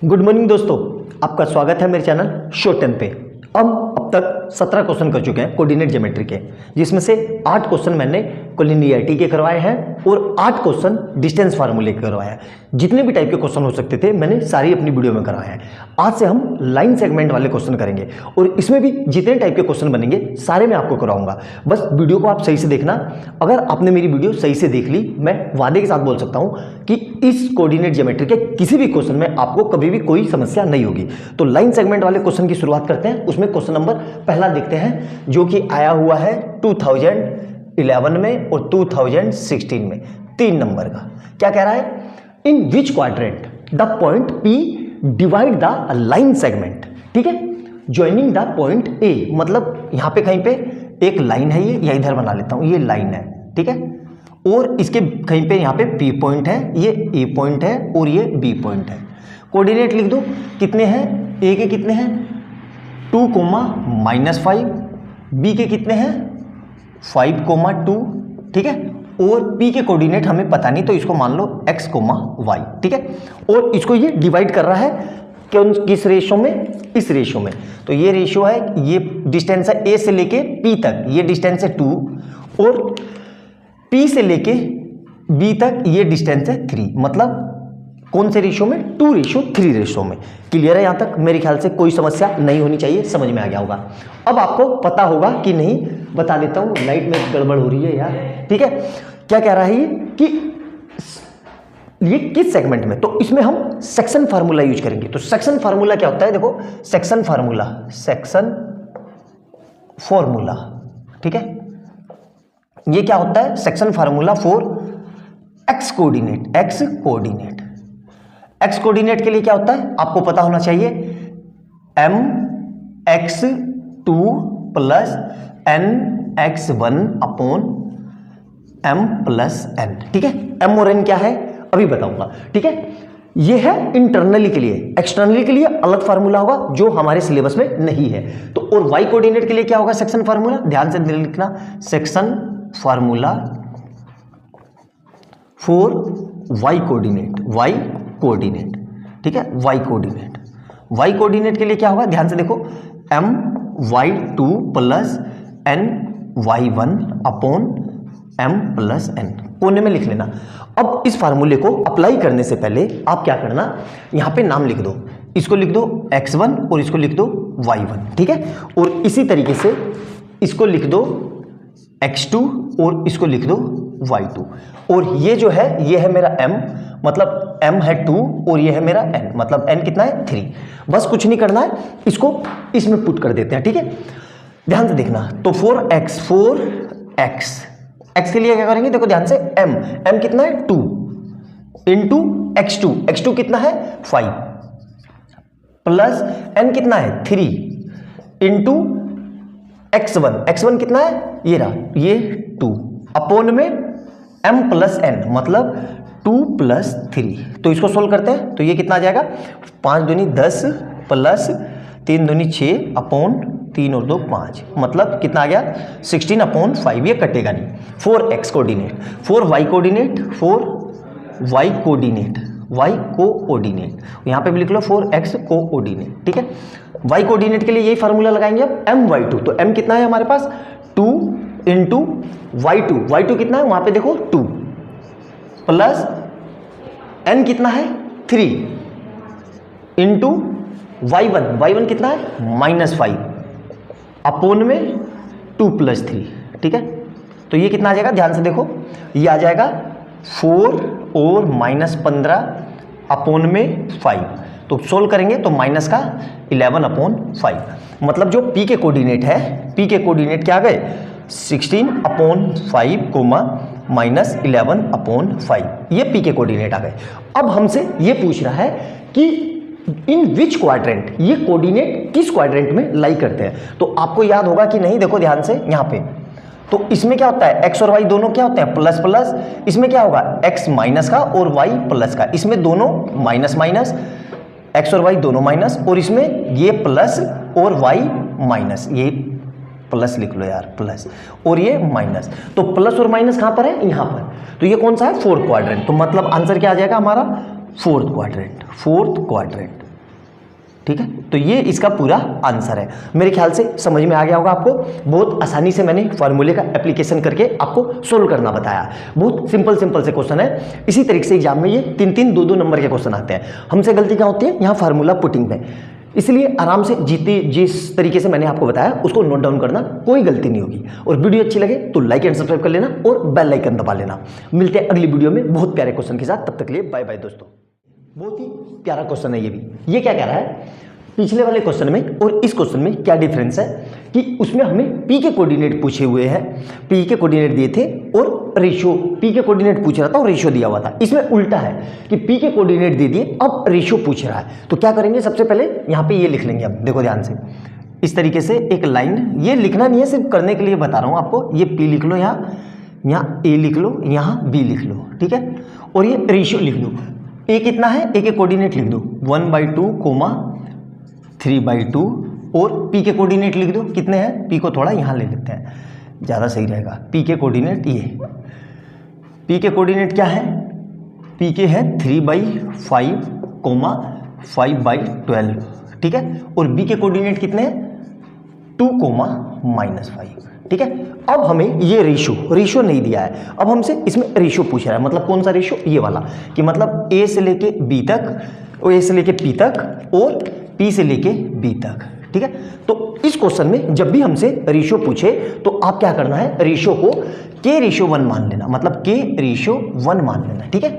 Good morning दोस्तों, आपका स्वागत है मेरे चैनल शॉर्ट 10 पे। हम अब तक 17 क्वेश्चन कर चुके हैं कोऑर्डिनेट ज्योमेट्री के, जिसमें से 8 क्वेश्चन मैंने कोलिनियरिटी के करवाए हैं और 8 क्वेश्चन डिस्टेंस फार्मूले के करवाए हैं। जितने भी टाइप के क्वेश्चन हो सकते थे मैंने सारी अपनी वीडियो में करवाए हैं। आज से हम लाइन सेगमेंट वाले क्वेश्चन करेंगे और इसमें भी जितने टाइप के क्वेश्चन बनेंगे सारे मैं आपको कराऊंगा। बस वीडियो को आप सही से देखना। अगर आपने मेरी वीडियो सही से देख ली, मैं वादे के साथ बोल सकता हूं कि इस कोऑर्डिनेट ज्योमेट्री के किसी भी क्वेश्चन में आपको कभी भी कोई समस्या नहीं होगी। तो लाइन सेगमेंट वाले क्वेश्चन की शुरुआत करते हैं। उसमें क्वेश्चन नंबर पहला देखते हैं, जो कि आया हुआ है 2011 में और 2016 में, 3 नंबर का। क्या कह रहा है? In which quadrant the point P divide the line segment. ठीक है, ज्वाइनिंग द पॉइंट A, मतलब यहां पे कहीं पे एक लाइन है, ये या इधर बना लेता हूं, ये लाइन है। ठीक है, और इसके कहीं पे यहां पे P पॉइंट है, ये A पॉइंट है और ये B पॉइंट है। कोऑर्डिनेट लिख दो, कितने हैं? A के कितने हैं 2, -5, B के कितने हैं 5, 2। ठीक है, और P के कोऑर्डिनेट हमें पता नहीं, तो इसको मान लो x, y। ठीक है, और इसको ये डिवाइड कर रहा है किस रेशो में? इस रेशो में। तो ये रेशो है, ये डिस्टेंस है A से लेके P तक, ये डिस्टेंस है 2, और P से लेके B तक ये डिस्टेंस है 3। मतलब कौन से रेशो में? 2:3 रेशो में। क्लियर है? यहां तक मेरे ख्याल से कोई समस्या नहीं होनी चाहिए, समझ में आ गया होगा। अब आपको पता होगा कि नहीं, बता देता हूं, लाइट में गड़बड़ हो रही है यार। ठीक है, क्या कह रहा है ये कि ये किस सेगमेंट में? तो इसमें हम सेक्शन फार्मूला यूज करेंगे। तो सेक्शन फार्मूला क्या होता है? देखो, सेक्शन फार्मूला। ठीक है, ये क्या होता है? Section formula for x coordinate. X coordinate के लिए क्या होता है आपको पता होना चाहिए, mx2 + nx1 / m+n। ठीक है, m और n क्या है अभी बताऊंगा। ठीक है, ये है इंटरनली के लिए। एक्सटर्नली के लिए अलग फार्मूला होगा जो हमारे सिलेबस में नहीं है। तो और y कोऑर्डिनेट के लिए क्या होगा? सेक्शन फार्मूला, ध्यान से लिखना, section formula for y coordinate. ठीक है, y कोऑर्डिनेट के लिए क्या होगा? ध्यान से देखो, my2 + ny1 / m+n। कोने में लिख लेना। अब इस फार्मूले को अप्लाई करने से पहले आप क्या करना, यहां पे नाम लिख दो। इसको लिख दो x1 और इसको लिख दो y1। ठीक है, और इसी तरीके से इसको लिख दो x2 और इसको लिख दो y2। और ये जो है, ये है मेरा m, मतलब m है 2 और ये है मेरा n, मतलब n कितना है 3। बस कुछ नहीं करना है, इसको इसमें पुट कर देते हैं। ठीक है, ध्यान से देखना। तो 4x के लिए क्या करेंगे? देखो ध्यान से, m कितना है 2 × x2 कितना है 5 प्लस n कितना है 3 × x1 कितना है, ये रहा, ये 2 अपॉन में m+n, मतलब 2 + 3। तो इसको सोल्व करते हैं, तो ये कितना आ जाएगा? 5 दूनी 10 प्लस 3 दूनी 6 / 3 और 2 5, मतलब कितना आ गया? 16/5। ये कटेगा नहीं। 4x कोऑर्डिनेट, 4y कोऑर्डिनेट, यहाँ पे भी लिख लो 4x कोऑर्डिनेट। ठीक है, y कोऑर्डिनेट के लिए यही फार्मूला लगाएंगे अब, my2। तो m कितना है हमारे पास 2 × y2 कितना है वहां पे देखो 2 प्लस n कितना है 3 × y1 कितना है -5 अपॉन में 2 + 3। ठीक है, तो ये कितना आ जाएगा? ध्यान से देखो, ये आ जाएगा 4 और -15 अपॉन में 5। तो सोल्व करेंगे तो माइनस का 11/5, मतलब जो P के कोऑर्डिनेट है, P के कोऑर्डिनेट क्या आ गए? 16/5, -11/5, ये P के कोऑर्डिनेट आ गए। अब हमसे ये पूछ रहा है कि इन विच क्वाड्रेंट, ये कोऑर्डिनेट किस क्वाड्रेंट में लाई करते हैं। तो आपको याद होगा कि नहीं, देखो ध्यान से यहाँ पे। तो इसमें क्या होता है, x और y दोनों क्या होते हैं प्लस। इसमें क्या होगा? x माइनस का और y प्लस का। इसमें दोनों माइनस, x और y दोनों माइनस, और इसमें ये प्लस और y माइनस, ये प्लस लिख लो यार, प्लस और ये माइनस। तो प्लस और माइनस कहां पर है? यहां पर। तो ये कौन सा है? 4th quadrant. तो मतलब आंसर क्या आ जाएगा हमारा? 4th quadrant. ठीक है, तो ये इसका पूरा आंसर है। मेरे ख्याल से समझ में आ गया होगा आपको। बहुत आसानी से मैंने फार्मूले का एप्लीकेशन करके आपको सोल्व करना बताया। बहुत सिंपल से क्वेश्चन है। इसी तरीके से एग्जाम में ये 3-3, 2-2 नंबर के क्वेश्चन आते हैं। हमसे गलती क्या होती है यहाँ फार्मूला पुटिंग में, इसलिए आराम से जिस तरीके से मैंने आपको बताया उसको नोट डाउन करना, कोई गलती नहीं होगी। और वीडियो अच्छी लगे तो लाइक एंड सब्सक्राइब कर लेना और बेल आइकन दबा लेना। मिलते हैं अगली वीडियो में बहुत प्यारे क्वेश्चन के साथ, तब तक के लिए बाय बाय दोस्तों। बहुत ही प्यारा क्वेश्चन है ये भी। ये क्या कह रहा है, पिछले वाले क्वेश्चन में और इस क्वेश्चन में क्या डिफरेंस है कि उसमें हमें पी के कोऑर्डिनेट पूछे हुए हैं, पी के कोऑर्डिनेट दिए थे और रेशियो, पी के कोऑर्डिनेट पूछ रहा था और रेशियो दिया हुआ था। इसमें उल्टा है कि पी के कोऑर्डिनेट दे दिए, अब रेशियो पूछ रहा है। तो क्या करेंगे, सबसे पहले यहाँ पे ये लिख लेंगे हम, देखो ध्यान से, इस तरीके से एक लाइन, ये लिखना नहीं है, सिर्फ करने के लिए बता रहा हूँ आपको। ये पी लिख लो, यहाँ ए लिख लो, यहाँ बी लिख लो, ठीक है, और ये रेशियो लिख लो। ए कितना है, ए के कोऑर्डिनेट लिख दो 1/2, 3/2 और पी के कोऑर्डिनेट लिख दो, कितने हैं, पी को थोड़ा यहाँ ले लेते हैं, ज़्यादा सही रहेगा। पी के कोऑर्डिनेट, ये पी के कोऑर्डिनेट क्या है, पी के है 3/5, 5/12, ठीक है, और बी के कोऑर्डिनेट कितने हैं 2, -5, ठीक है। अब हमें ये रेशियो नहीं दिया है, अब हमसे इसमें रेशियो पूछ रहा है। मतलब कौन सा रेशियो, ये वाला, कि मतलब ए से लेके बी तक, और ए से लेके पी तक और पी से लेके बी तक, ठीक है। तो इस क्वेश्चन में जब भी हमसे रेशियो पूछे तो आप क्या करना है, रेशियो को k/1 मान लेना, मतलब k/1 मान लेना, ठीक है।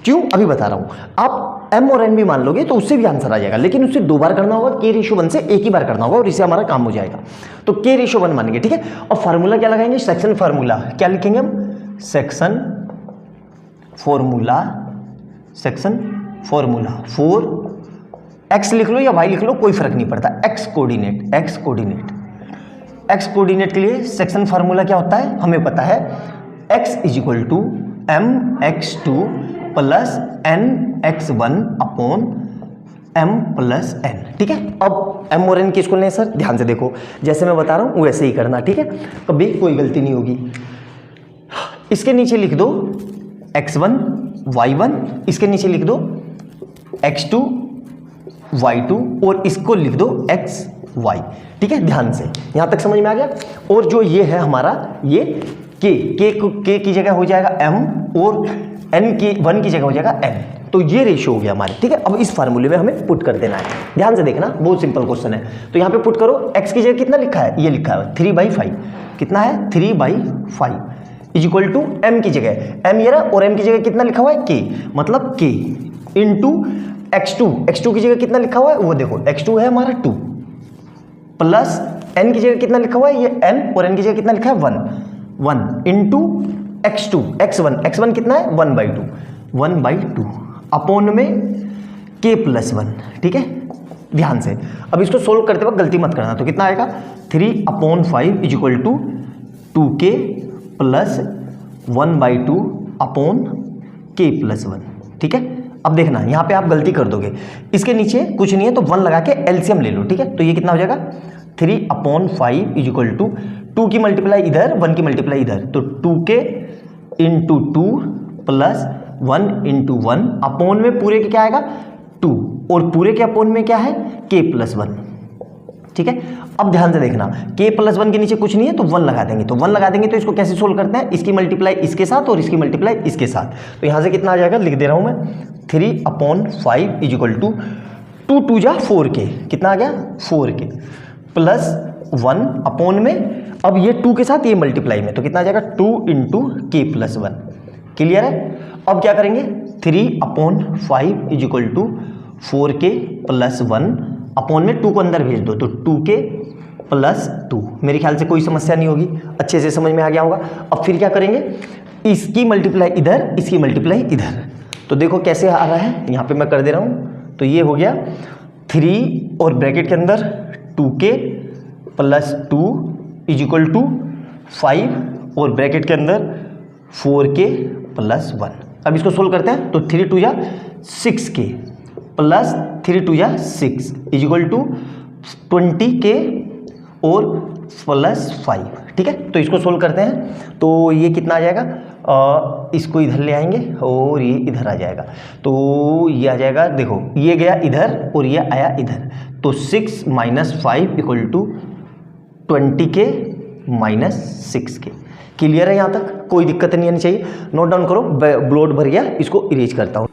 क्यों, अभी बता रहा हूं। आप m और n भी मान लोगे तो उससे भी आंसर आ जाएगा, लेकिन उससे 2 बार करना होगा, k/1 से एक ही बार करना होगा और इससे हमारा काम हो जाएगा। तो k/1 मानेंगे, ठीक है। और फार्मूला क्या लगाएंगे, सेक्शन फार्मूला। क्या लिखेंगे हम, सेक्शन फॉर्मूला 4 x लिख लो या y लिख लो, कोई फर्क नहीं पड़ता। x कोऑर्डिनेट के लिए सेक्शन फार्मूला क्या होता है, हमें पता है, x = mx2 + nx1 / m + n, ठीक है। अब m और n किसको लें सर, ध्यान से देखो, जैसे मैं बता रहा हूं वैसे ही करना, ठीक है, कभी कोई गलती नहीं होगी। इसके नीचे लिख दो x1 y1, इसके नीचे लिख दो x2 y2 और इसको लिख दो xy, ठीक है। ध्यान से यहां तक समझ में आ गया। और जो ये है हमारा, ये k की जगह हो जाएगा m और n की 1 की जगह हो जाएगा n। तो ये रेशियो हो गया हमारे, ठीक है। अब इस फार्मूले में हमें पुट कर देना है, ध्यान से देखना, बहुत सिंपल क्वेश्चन है। तो यहाँ पे पुट करो, x की जगह कितना लिखा है, ये लिखा है 3/5, कितना है 3/5 = m की जगह m ये रहा, और m की जगह कितना लिखा हुआ है k, मतलब k इंटू x2 की जगह कितना लिखा हुआ है, वो देखो x2 है हमारा 2 प्लस n की जगह कितना लिखा हुआ है, ये n, और n की जगह कितना लिखा है 1 इंटू x1 कितना है 1/2 अपॉन में k+1, ठीक है। ध्यान से अब इसको सोल्व करते वक्त गलती मत करना। तो कितना आएगा 3/5 = 2k + 1/2 अपॉन k+1, ठीक है। अब देखना यहाँ पे आप गलती कर दोगे, इसके नीचे कुछ नहीं है तो 1 लगा के एलसीएम ले लो, ठीक है। तो ये कितना हो जाएगा 3/5 = 2 की मल्टीप्लाई इधर, 1 की मल्टीप्लाई इधर, तो 2k × 2 + 1 × 1 अपॉन में पूरे के क्या आएगा 2, और पूरे के अपॉन में क्या है k+1, ठीक है। अब ध्यान से देखना, k+1 के नीचे कुछ नहीं है तो 1 लगा देंगे, तो 1 लगा देंगे तो इसको कैसे सोल्व करते हैं, इसकी मल्टीप्लाई इसके साथ और इसकी मल्टीप्लाई इसके साथ। तो यहाँ से कितना आ जाएगा, लिख दे रहा हूँ मैं 3/5 = 2 2 जा 4k, कितना आ गया 4k + 1 अपॉन में, अब ये 2 के साथ ये मल्टीप्लाई में, तो कितना आ जाएगा 2 × k+1, क्लियर है। अब क्या करेंगे 3/5 = 4k + 1 अपॉन में 2 को अंदर भेज दो, तो 2k + 2। मेरे ख्याल से कोई समस्या नहीं होगी, अच्छे से समझ में आ गया होगा। अब फिर क्या करेंगे, इसकी मल्टीप्लाई इधर, इसकी मल्टीप्लाई इधर, तो देखो कैसे आ रहा है, यहाँ पे मैं कर दे रहा हूँ। तो ये हो गया 3 और ब्रैकेट के अंदर 2k + 2 = 5 और ब्रैकेट के अंदर 4k + 1। अब इसको सोल्व करते हैं, तो 3 2 जा 6k + 3 2 जा 6 = 20k और +5, ठीक है। तो इसको सोल्व करते हैं, तो ये कितना आ जाएगा इसको इधर ले आएंगे और ये इधर आ जाएगा, तो ये आ जाएगा, देखो ये गया इधर और ये आया इधर, तो 6 - 5 = 20k - 6k। क्लियर है यहाँ तक? कोई दिक्कत नहीं आनी चाहिए। नोट डाउन करो, ब्लोड भर गया, इसको इरेज करता हूँ।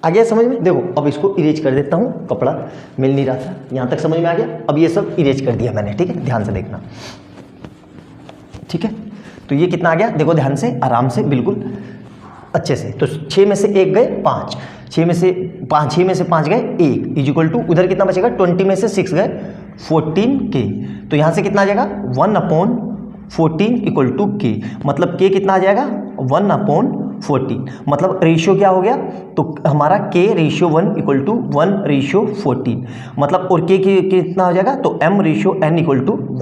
आ गया समझ में? देखो अब इसको इरेज कर देता हूँ, कपड़ा मिल नहीं रहा था, यहाँ तक समझ में आ गया। अब ये सब इरेज कर दिया मैंने, ठीक है, ध्यान से देखना, ठीक है। तो ये कितना आ गया, देखो ध्यान से, आराम से, बिल्कुल अच्छे से। तो 6 में से 1 गए 5, 6 में से 5 गए 1 = उधर कितना बचेगा, 20 में से 6 गए 14k। तो यहाँ से कितना आ जाएगा, 1/14 = k, मतलब k कितना आ जाएगा, 1/14। मतलब रेशियो क्या हो गया, तो हमारा k रेशियो 1 = 1/14, मतलब और k कितना हो जाएगा, तो m रेशियो n =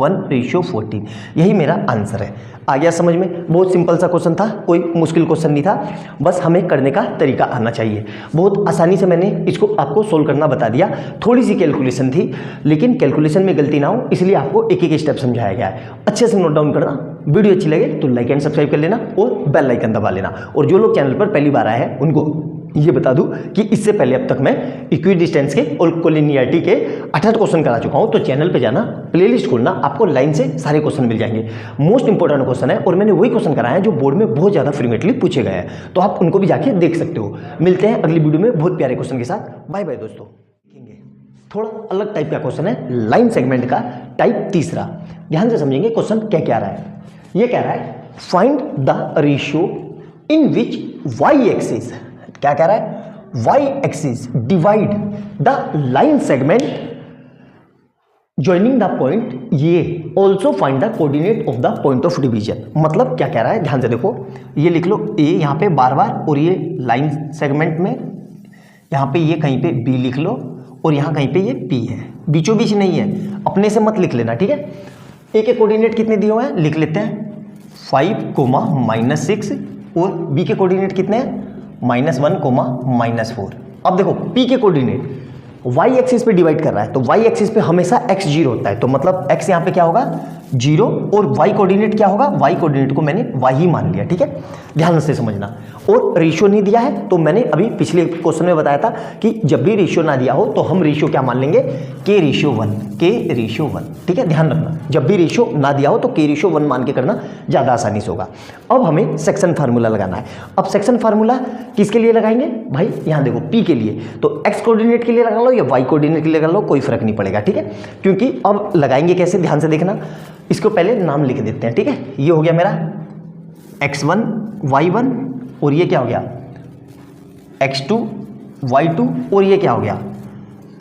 1/14। यही मेरा आंसर है। आ गया समझ में? बहुत सिंपल सा क्वेश्चन था, कोई मुश्किल क्वेश्चन नहीं था, बस हमें करने का तरीका आना चाहिए। बहुत आसानी से मैंने इसको आपको सोल्व करना बता दिया। थोड़ी सी कैलकुलेशन थी, लेकिन कैलकुलेशन में गलती ना हो इसलिए आपको एक एक स्टेप समझाया गया है। अच्छे से नोट डाउन करना। वीडियो अच्छी लगे तो लाइक एंड सब्सक्राइब कर लेना और बेल आइकन दबा लेना। और जो लोग चैनल पर पहली बार आए हैं उनको ये बता दूं कि इससे पहले अब तक मैं इक्विडिस्टेंस के और कोलिनियरिटी के 68 क्वेश्चन करा चुका हूं। तो चैनल पे जाना, प्लेलिस्ट खोलना, आपको लाइन से सारे क्वेश्चन मिल जाएंगे। मोस्ट इंपॉर्टेंट क्वेश्चन है और मैंने वही क्वेश्चन कराए हैं जो बोर्ड में बहुत ज़्यादा फ्रीक्वेंटली पूछे गए हैं, तो आप उनको भी जाके देख सकते हो। मिलते हैं अगली वीडियो में बहुत प्यारे क्वेश्चन के साथ। बाय बाय दोस्तों। थोड़ा अलग टाइप का क्वेश्चन है, लाइन सेगमेंट का टाइप तीसरा। ध्यान से समझेंगे क्वेश्चन क्या कह रहा है। ये कह रहा है find the ratio in which Y axis, क्या कह रहा है, Y axis divide the line segment joining the point ये, also find the coordinate of the point of division. मतलब क्या कह रहा है, ध्यान से देखो, ये लिख लो ए यहाँ पे बार बार, और ये लाइन सेगमेंट में यहाँ पे ये कहीं पे बी लिख लो, और यहाँ कहीं पे ये पी है, बीचों बीच नहीं है, अपने से मत लिख लेना, ठीक है। ए के कोऑर्डिनेट कितने दिए हुए हैं लिख लेते हैं, 5, -6, और बी के कोऑर्डिनेट कितने हैं, -1, -4। अब देखो पी के कोऑर्डिनेट वाई एक्सिस पे डिवाइड कर रहा है, तो वाई एक्सिस पे हमेशा x 0 होता है, तो मतलब x यहाँ पे क्या होगा 0, और y कोऑर्डिनेट क्या होगा, y कोऑर्डिनेट को मैंने y ही मान लिया, ठीक है, ध्यान से समझना। और रेशियो नहीं दिया है, तो मैंने अभी पिछले क्वेश्चन में बताया था कि जब भी रेशियो ना दिया हो तो हम रेशियो क्या मान लेंगे, k रेशियो 1, ठीक है, ध्यान रखना। जब भी रेशियो ना दिया हो तो k रेशियो 1 मान के करना ज़्यादा आसानी से होगा। अब हमें सेक्शन फार्मूला लगाना है। अब सेक्शन फार्मूला किसके लिए लगाएंगे भाई, यहाँ देखो p के लिए, तो x कोऑर्डिनेट के लिए लगा लो या y कोऑर्डिनेट के लिए लगा लो, कोई फर्क नहीं पड़ेगा, ठीक है। क्योंकि अब लगाएंगे कैसे, ध्यान से देखना। इसको पहले नाम लिख देते हैं, ठीक है। ये हो गया मेरा x1 y1, और ये क्या हो गया x2 y2, और ये क्या हो गया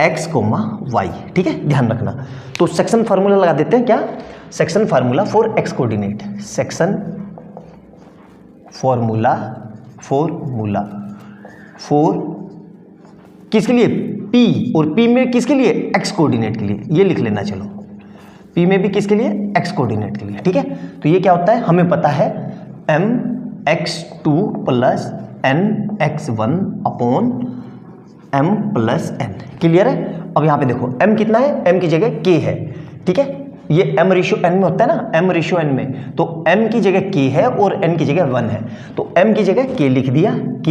x, y, ठीक है, ध्यान रखना। तो सेक्शन फार्मूला लगा देते हैं, क्या, section formula for x coordinate, section formula for किसके लिए, p, और p में किसके लिए, x कोऑर्डिनेट के लिए, ये लिख लेना। चलो p में भी किसके लिए, x कोऑर्डिनेट के लिए, ठीक है। तो ये क्या होता है, हमें पता है mx2 + nx1 upon m + n, clear है। अब यहाँ पे देखो m कितना है, m की जगह k है, ठीक है। ये m रेशियो n में होता है ना, m रेशियो n में, तो m की जगह k है और n की जगह 1 है, तो m की जगह k लिख दिया, k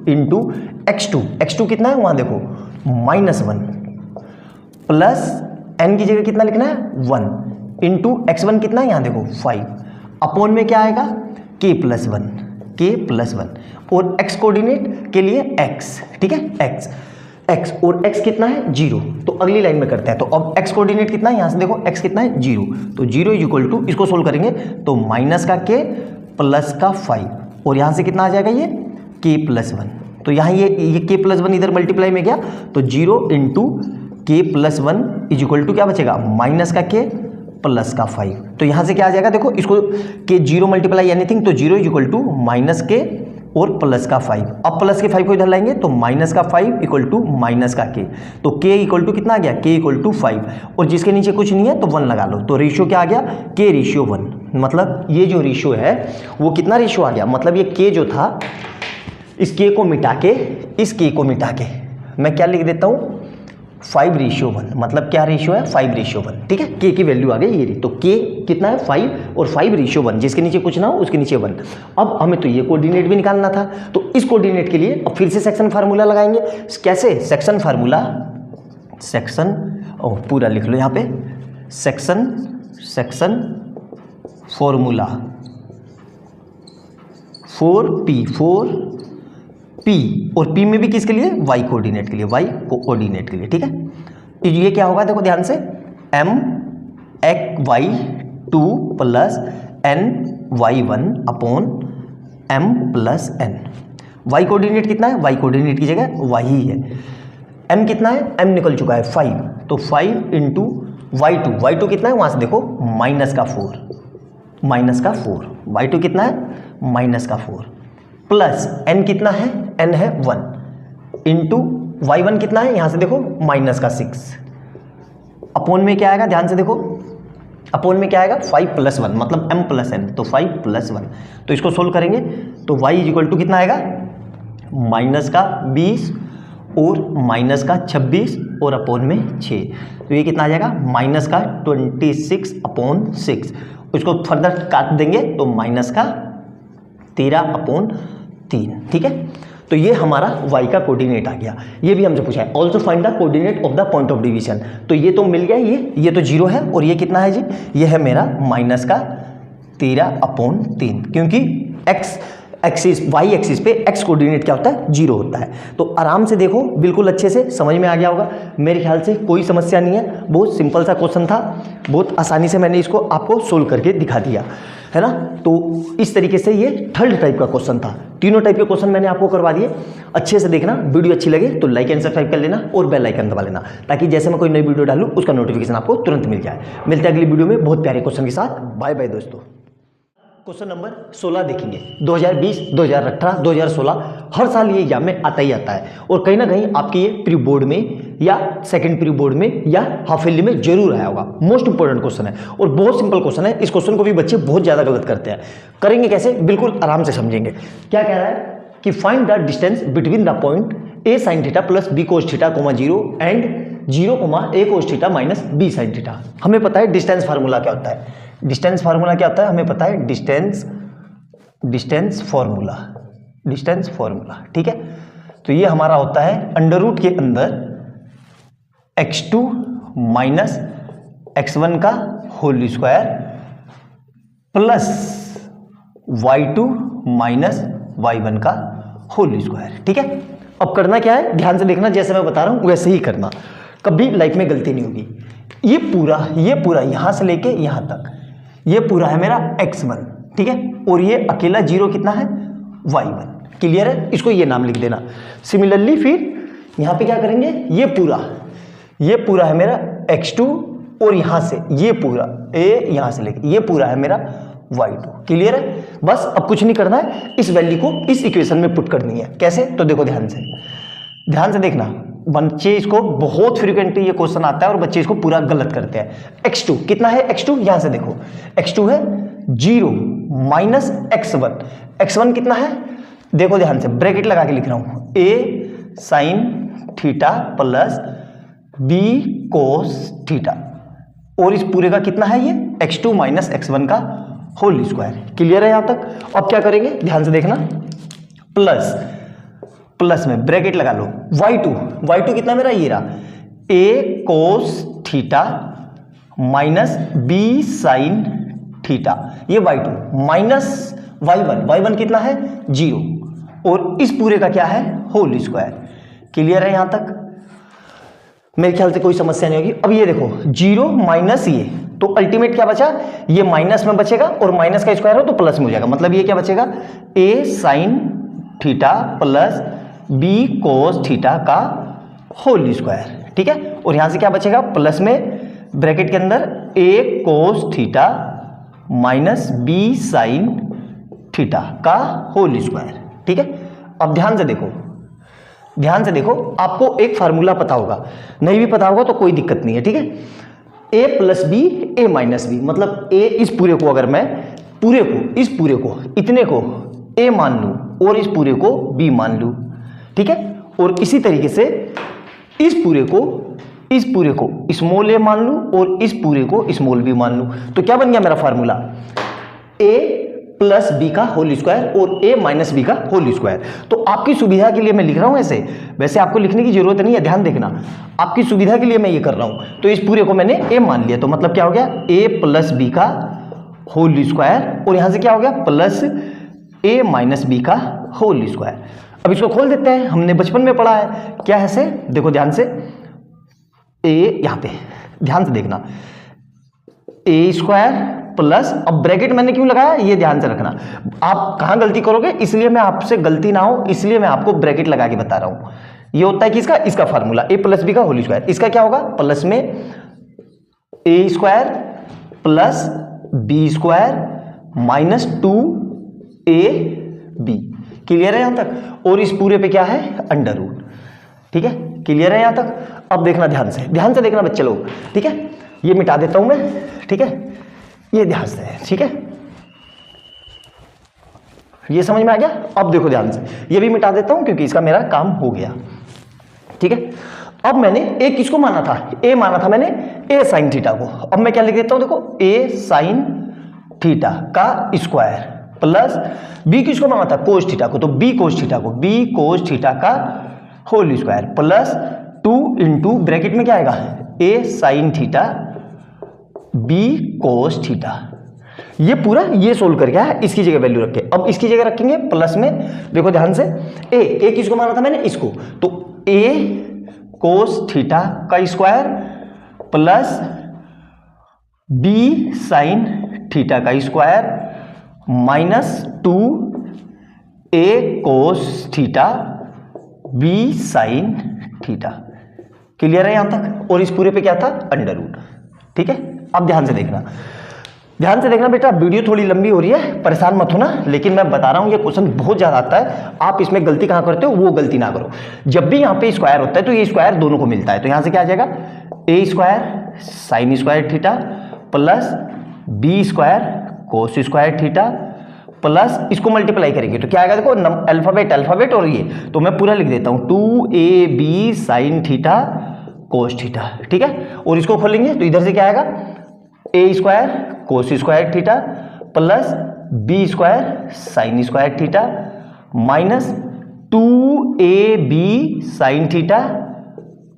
इंटू x2 कितना है वहाँ देखो -1, प्लस n की जगह कितना लिखना है 1, इंटू x1 कितना है यहाँ देखो 5, अपॉन में क्या आएगा k + 1, और x कोऑर्डिनेट के लिए x, ठीक है, x और x कितना है 0। तो अगली लाइन में करते हैं। तो अब x कोऑर्डिनेट कितना है, यहाँ से देखो x कितना है 0, तो 0 = इसको सोल्व करेंगे तो -k + 5, और यहाँ से कितना आ जाएगा ये k + 1, तो यहाँ ये k + 1 इधर मल्टीप्लाई में गया, तो 0 × k + 1 = क्या बचेगा -k + 5। तो यहाँ से क्या आ जाएगा, देखो इसको k 0 मल्टीप्लाई एनीथिंग, तो 0 = -k और +5। अब +5 को इधर लाएंगे तो -5 = -k, तो k कितना आ गया, k = 5, और जिसके नीचे कुछ नहीं है तो 1 लगा लो, तो रेशियो क्या आ गया, k रेशियो 1। मतलब ये जो रेशियो है वो कितना रेशियो आ गया, मतलब ये k जो था, इस k को मिटा के, इस k को मिटा के मैं क्या लिख देता हूँ 5:1, मतलब क्या रेशियो है 5:1, ठीक है। के की वैल्यू आ गई ये रही, तो के कितना है 5 और 5:1, जिसके नीचे कुछ ना हो उसके नीचे 1। अब हमें तो ये कोऑर्डिनेट भी निकालना था, तो इस कोऑर्डिनेट के लिए अब फिर से सेक्शन फार्मूला लगाएंगे। कैसे? सेक्शन फार्मूला, सेक्शन पूरा लिख लो यहाँ पे, सेक्शन फॉर्मूला 4p और p में भी किसके लिए? y कोऑर्डिनेट के लिए, y कोऑर्डिनेट के लिए, ठीक है। तो ये क्या होगा देखो ध्यान से, mxy2 plus ny1 upon m plus n। y coordinate कितना है? y कोऑर्डिनेट की जगह y ही है। m कितना है? m निकल चुका है 5, तो 5 इंटू y2 कितना है? वहां से देखो माइनस का 4, y2 कितना है? माइनस का 4 प्लस n कितना है? n है 1 इंटू y1 कितना है? यहां से देखो माइनस का 6 अपॉन में क्या आएगा? ध्यान से देखो, अपॉन में क्या आएगा? 5 + 1 मतलब m + n, तो 5 + 1। तो इसको सोल्व करेंगे तो y = कितना आएगा? माइनस का 20 और माइनस का 26 और अपॉन में 6, तो ये कितना आ जाएगा? माइनस का 26/6। इसको फर्दर काट देंगे तो माइनस का 13/3, ठीक है। तो ये हमारा y का कोऑर्डिनेट आ गया। ये भी हमसे पूछा है, also find the coordinate of the point of division. तो ये तो मिल गया, ये तो 0 है और ये कितना है जी? ये है मेरा माइनस का 13/3, क्योंकि y एक्सिस पे x कोऑर्डिनेट क्या होता है? 0 होता है। तो आराम से देखो, बिल्कुल अच्छे से समझ में आ गया होगा मेरे ख्याल से, कोई समस्या नहीं है। बहुत सिंपल सा क्वेश्चन था, बहुत आसानी से मैंने इसको आपको सोल्व करके दिखा दिया है ना। तो इस तरीके से ये थर्ड टाइप का क्वेश्चन था। तीनों टाइप के क्वेश्चन मैंने आपको करवा दिए। अच्छे से देखना, वीडियो अच्छी लगे तो लाइक एंड सब्सक्राइब कर लेना और बेल आइकन दबा लेना, ताकि जैसे मैं कोई नई वीडियो डालूं उसका नोटिफिकेशन आपको तुरंत मिल जाए। मिलते हैं अगली वीडियो में बहुत प्यारे क्वेश्चन के साथ। बाय बाय दोस्तों। क्वेश्चन नंबर 16 देखेंगे। 2020, 2018, 2016 हर साल ये एग्जाम में आता ही आता है, और कहीं ना कहीं आपके ये प्री बोर्ड में या सेकंड प्री बोर्ड में या हाफ ईयरली में जरूर आया होगा। मोस्ट इंपॉर्टेंट क्वेश्चन है और बहुत सिंपल क्वेश्चन है। इस क्वेश्चन को भी बच्चे बहुत ज़्यादा गलत करते हैं। करेंगे कैसे? बिल्कुल आराम से समझेंगे। क्या कह रहा है कि find the distance between the point a sin theta plus b cos theta, 0 and 0, a cos theta minus b sin theta. हमें पता है डिस्टेंस फार्मूला क्या होता है। डिस्टेंस फार्मूला क्या होता है? हमें पता है डिस्टेंस फार्मूला, ठीक है। तो ये हमारा होता है अंडर रूट के अंदर x2 माइनस x1 का whole square plus y2 minus y1 का होल स्क्वायर, ठीक है। अब करना क्या है? ध्यान से देखना, जैसे मैं बता रहा हूं वैसे ही करना, कभी लाइफ में गलती नहीं होगी। ये पूरा यहां से लेके यहां तक, ये पूरा है मेरा x1, ठीक है, और ये अकेला 0 कितना है? y1। क्लियर है? इसको ये नाम लिख देना। सिमिलरली फिर यहां पे क्या करेंगे? ये पूरा है मेरा x2 और यहां से ये पूरा a यहां से लेके ये पूरा है मेरा y2। क्लियर है? बस अब कुछ नहीं करना है, इस वैल्यू को इस इक्वेशन में पुट करनी है। कैसे? तो देखो ध्यान से देखना, बच्चे इसको बहुत फ्रीक्वेंटली ये क्वेश्चन आता है और बच्चे इसको पूरा गलत करते हैं। x2 कितना है? x2 यहां से देखो, x2 है 0 माइनस x1 कितना है? देखो ध्यान से, ब्रैकेट लगा के लिख रहा हूं, a sin theta plus b cos theta, और इस पूरे का कितना है? ये x2 माइनस x1 का होल स्क्वायर। क्लियर है यहां तक? अब क्या करेंगे? ध्यान से देखना, प्लस में ब्रैकेट लगा लो, y2 कितना मेरा? ये रहा a cos theta minus b sin theta, ये y2 माइनस y1 कितना है? 0, और इस पूरे का क्या है? Whole square. क्लियर है यहां तक? मेरे ख्याल से कोई समस्या नहीं होगी। अब ये देखो 0 माइनस ये, तो अल्टीमेट क्या बचा? ये माइनस में बचेगा और माइनस का स्क्वायर हो तो प्लस में हो जाएगा, मतलब ये क्या बचेगा? a sin theta plus b cos theta का होल स्क्वायर, ठीक है। और यहां से क्या बचेगा? प्लस में ब्रैकेट के अंदर a cos theta minus b sin theta का होल स्क्वायर, ठीक है। अब ध्यान से देखो, आपको एक फार्मूला पता होगा, नहीं भी पता होगा तो कोई दिक्कत नहीं है, ठीक है। a plus B a minus B, मतलब a इस पूरे को अगर मैं इस पूरे को इतने को a मान लूं और इस पूरे को b मान लूं, ठीक है। और इसी तरीके से इस पूरे को इस पूरे को स्मॉल ए मान लूं और इस पूरे को स्मॉल बी मान लूं, तो क्या बन गया मेरा फार्मूला, ए प्लस बी का होल स्क्वायर और ए माइनस बी का होल स्क्वायर। तो आपकी सुविधा के लिए मैं लिख रहा हूं ऐसे, वैसे आपको लिखने की जरूरत नहीं है, ध्यान देखना, आपकी सुविधा के लिए मैं ये कर रहा हूं। तो इस पूरे को मैंने ए मान लिया, तो मतलब क्या हो गया, ए प्लस बी का होल स्क्वायर और यहां से क्या हो गया, प्लस ए माइनस बी का होल स्क्वायर। अब इसको खोल देते हैं, हमने बचपन में पढ़ा है, क्या है से, देखो ध्यान से, ए यहां पे ध्यान से देखना, ए स्क्वायर प्लस, अब ब्रैकेट मैंने क्यों लगाया ये ध्यान से रखना, आप कहां गलती करोगे, इसलिए मैं आपसे गलती ना हो इसलिए मैं आपको ब्रैकेट लगा के बता रहा हूं। ये होता है कि इसका फार्मूला ए प्लस बी का होल स्क्वायर, इसका क्या होगा, प्लस में A square plus B square minus 2ab, clear है यहां तक, और इस पूरे पे क्या है, अंडर रूट, ठीक है, क्लियर है यहां तक। अब देखना ध्यान से देखना बच्चे लोग, ठीक है, ये मिटा देता हूं मैं, ठीक है, ये ध्यान से, ठीक है, ये समझ में आ गया। अब देखो ध्यान से, ये भी मिटा देता हूं क्योंकि इसका मेरा काम हो गया, ठीक है। अब मैंने ए किसको माना था, ए माना था मैंने ए साइन थीटा को, अब मैं क्या लिख देता हूं, देखो ए साइन थीटा का स्क्वायर प्लस बी किसको माना था, कोस थीटा को, तो बी कोस थीटा का whole square plus 2 into bracket में क्या आएगा, A sine theta B cos theta, ये पूरा ये सोल्व कर गया है, इसकी जगह वैल्यू रखे। अब इसकी जगह रखेंगे प्लस में, देखो ध्यान से, ए किसको माना था मैंने, इसको, तो ए कोस थीटा का square plus B sine theta का square minus 2 A cos theta B sine theta, clear है यहां तक, और इस पूरे पे क्या था, अंडर रूट, ठीक है। अब ध्यान से देखना बेटा, वीडियो थोड़ी लंबी हो रही है, परेशान मत होना, लेकिन मैं बता रहा हूं ये क्वेश्चन बहुत ज्यादा आता है, आप इसमें गलती कहां करते हो, वो गलती ना करो। जब भी यहां पे स्क्वायर होता है तो ये स्क्वायर दोनों को मिलता है, तो यहां से क्या आ जाएगा, A square sine square theta plus B square cos square theta plus इसको मल्टीप्लाई करेंगे तो क्या आएगा, देखो अल्फाबेट और ये, तो मैं पूरा लिख देता हूं 2ab sine theta cos theta, ठीक है, और इसको खोलेंगे तो इधर से क्या आएगा, A square cos square theta plus B square sine square theta minus 2ab sine theta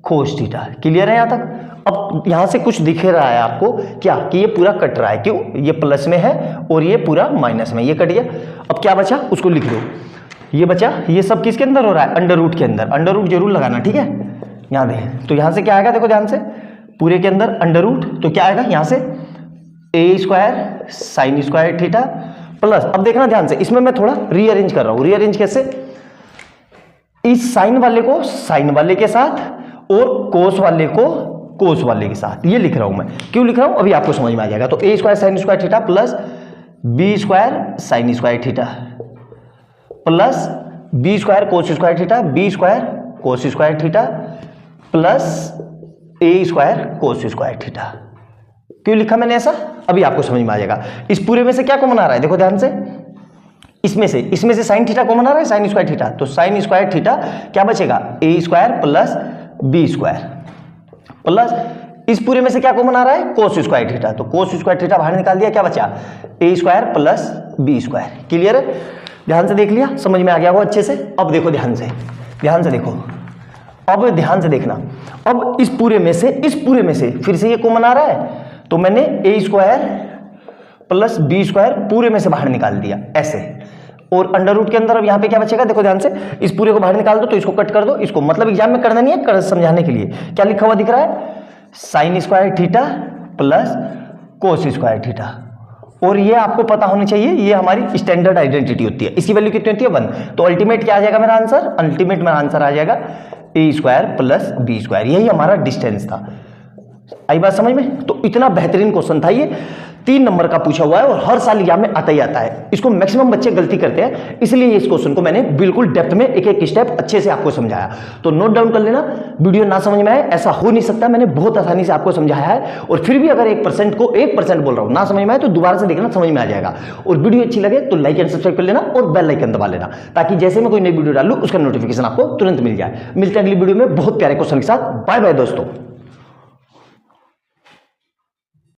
cos theta, clear है यहां तक। अब यहां से कुछ दिख रहा है आपको क्या, कि ये पूरा कट रहा है, क्यों, ये प्लस में है और ये पूरा माइनस में, ये कट गया। अब क्या बचा, उसको लिख दो, ये बचा, ये सब किसके अंदर हो रहा है, अंडर रूट के अंदर, अंडर रूट जरूर लगाना, ठीक है। यहां देखें तो यहां से क्या आएगा, देखो ध्यान से, पूरे के अंदर अंडर रूट, तो क्या आएगा यहां से A square sine square theta plus, अब देखना ध्यान से, इसमें मैं थोड़ा रीअरेंज कर रहा हूं, रीअरेंज कैसे, इस साइन वाले को साइन वाले के साथ और कोस वाले को कोस वाले के साथ, ये लिख रहा हूं मैं, क्यों लिख रहा हूं अभी आपको समझ में आ जाएगा। तो A square sine square theta plus B square sine square theta plus B square cos square theta, B square cos square theta plus A square cos square theta, क्यों लिखा मैंने ऐसा, अभी आपको समझ में आ जाएगा। इस पूरे में से क्या कॉमन आ रहा है, देखो ध्यान से, इसमें से साइन थीटा कॉमन आ रहा है, साइन स्क्वायर थीटा, तो साइन स्क्वायर थीटा क्या बचेगा, A square plus B square plus इस पूरे में से क्या कॉमन आ रहा है, कोस स्क्वायर थीटा, तो कोस स्क्वायर थीटा बाहर निकाल दिया, क्या बचा, A square plus B square, clear है। ध्यान से देख लिया, समझ में आ गया वो अच्छे से। अब देखो ध्यान से देखो, अब ध्यान से देखना, अब इस पूरे में से फिर से ये कॉमन आ रहा है, तो मैंने ए स्क्वायर प्लस बी स्क्वायर पूरे में से बाहर निकाल दिया ऐसे, और अंडर रूट के अंदर अब यहाँ पे क्या बचेगा, देखो ध्यान से, इस पूरे को बाहर निकाल दो तो इसको कट कर दो, इसको मतलब एग्जाम में करना नहीं है, कर समझाने के लिए क्या लिखा हुआ दिख रहा है, sine square theta plus cos square theta, और ये आपको पता होनी चाहिए, ये हमारी स्टैंडर्ड आइडेंटिटी होती है, इसकी वैल्यू कितनी होती है 1, तो अल्टीमेट क्या आ जाएगा मेरा आंसर, अल्टीमेट मेरा आंसर आ जाएगा A square plus B square, यही हमारा डिस्टेंस था। आई बात समझ में, तो इतना बेहतरीन क्वेश्चन था ये, 3 नंबर का पूछा हुआ है और हर साल एग्जाम में आता ही आता है, इसको मैक्सिमम बच्चे गलती करते हैं, इसलिए इस क्वेश्चन को मैंने बिल्कुल डेप्थ में एक एक स्टेप अच्छे से आपको समझाया, तो नोट डाउन कर लेना। वीडियो ना समझ में आए ऐसा हो नहीं सकता, मैंने बहुत आसानी से आपको समझाया है, और फिर भी अगर 1% को 1% बोल रहा हूं ना समझ में आए तो दोबारा से देखना, समझ में आ जाएगा। और वीडियो अच्छी लगे तो लाइक एंड सब्सक्राइब कर लेना और बेल आइकन दबा लेना, ताकि जैसे मैं कोई नई वीडियो डालूं उसका नोटिफिकेशन आपको तुरंत मिल जाए। मिलते हैं अगली वीडियो में बहुत प्यारे क्वेश्चन के साथ, बाय बाय दोस्तों।